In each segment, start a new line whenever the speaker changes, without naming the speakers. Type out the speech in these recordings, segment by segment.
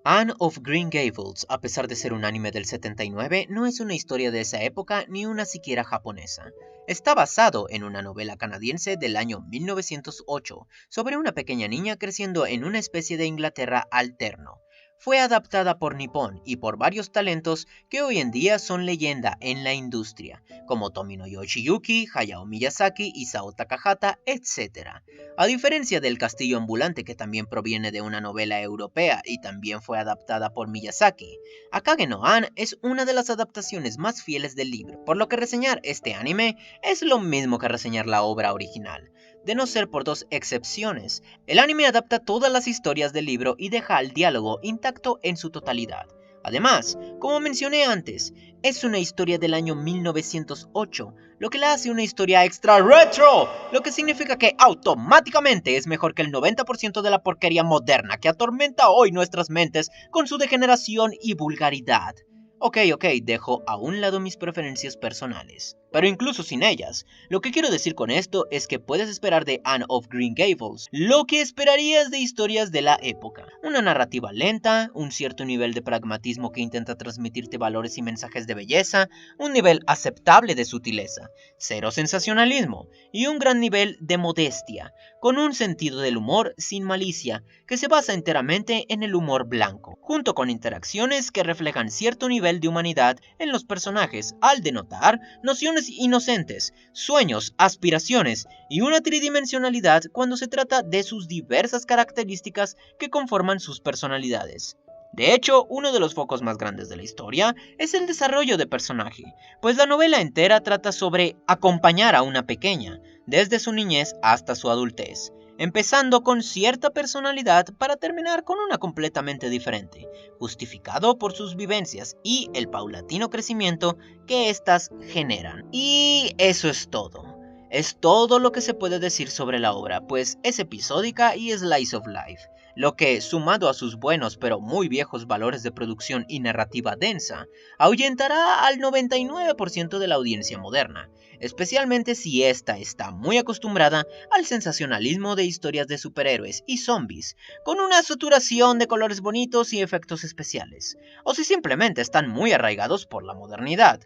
Anne of Green Gables, a pesar de ser un anime del 79, no es una historia de esa época ni una siquiera japonesa. Está basado en una novela canadiense del año 1908 sobre una pequeña niña creciendo en una especie de Inglaterra alterno. Fue adaptada por Nippon y por varios talentos que hoy en día son leyenda en la industria, como Tomino Yoshiyuki, Hayao Miyazaki, Isao Takahata, etc. A diferencia del castillo ambulante, que también proviene de una novela europea y también fue adaptada por Miyazaki, Akage no An es una de las adaptaciones más fieles del libro, por lo que reseñar este anime es lo mismo que reseñar la obra original. De no ser por dos excepciones, el anime adapta todas las historias del libro y deja el diálogo intacto en su totalidad. Además, como mencioné antes, es una historia del año 1908, lo que la hace una historia extra retro, lo que significa que automáticamente es mejor que el 90% de la porquería moderna que atormenta hoy nuestras mentes con su degeneración y vulgaridad. Ok, dejo a un lado mis preferencias personales, pero incluso sin ellas, lo que quiero decir con esto es que puedes esperar de Anne of Green Gables lo que esperarías de historias de la época. Una narrativa lenta, un cierto nivel de pragmatismo que intenta transmitirte valores y mensajes de belleza, un nivel aceptable de sutileza, cero sensacionalismo y un gran nivel de modestia, con un sentido del humor sin malicia, que se basa enteramente en el humor blanco, junto con interacciones que reflejan cierto nivel de humanidad en los personajes al denotar nociones inocentes, sueños, aspiraciones y una tridimensionalidad cuando se trata de sus diversas características que conforman sus personalidades. De hecho, uno de los focos más grandes de la historia es el desarrollo de personaje, pues la novela entera trata sobre acompañar a una pequeña, desde su niñez hasta su adultez, empezando con cierta personalidad para terminar con una completamente diferente, justificado por sus vivencias y el paulatino crecimiento que éstas generan. Y eso es todo. Es todo lo que se puede decir sobre la obra, pues es episódica y slice of life, lo que, sumado a sus buenos pero muy viejos valores de producción y narrativa densa, ahuyentará al 99% de la audiencia moderna, especialmente si ésta está muy acostumbrada al sensacionalismo de historias de superhéroes y zombies, con una saturación de colores bonitos y efectos especiales, o si simplemente están muy arraigados por la modernidad.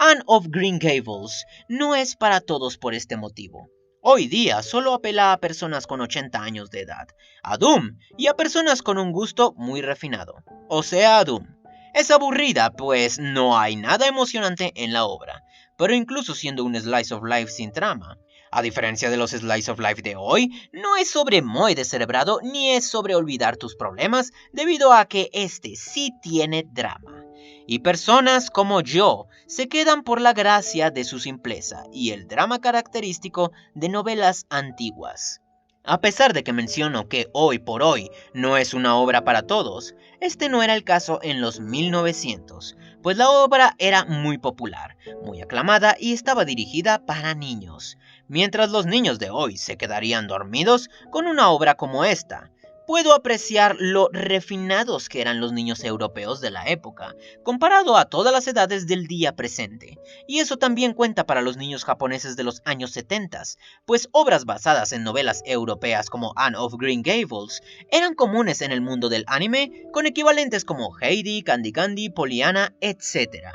Anne of Green Gables no es para todos por este motivo. Hoy día solo apela a personas con 80 años de edad, a Doom y a personas con un gusto muy refinado, o sea, a Doom. Es aburrida, pues no hay nada emocionante en la obra, pero incluso siendo un slice of life sin trama, a diferencia de los slice of life de hoy, no es sobre muy descerebrado ni es sobre olvidar tus problemas, debido a que este sí tiene drama. Y personas como yo se quedan por la gracia de su simpleza y el drama característico de novelas antiguas. A pesar de que menciono que hoy por hoy no es una obra para todos, este no era el caso en los 1900, pues la obra era muy popular, muy aclamada y estaba dirigida para niños, mientras los niños de hoy se quedarían dormidos con una obra como esta. Puedo apreciar lo refinados que eran los niños europeos de la época, comparado a todas las edades del día presente, y eso también cuenta para los niños japoneses de los años 70, pues obras basadas en novelas europeas como Anne of Green Gables eran comunes en el mundo del anime, con equivalentes como Heidi, Candy Candy, Pollyanna, etc.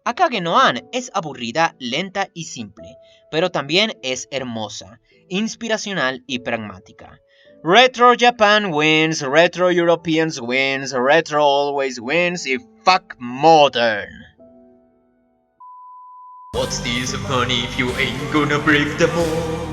Akage no An es aburrida, lenta y simple, pero también es hermosa, inspiracional y pragmática. Retro Japan wins, Retro Europeans wins, Retro always wins y fuck modern. What's this funny if you ain't gonna break the mold?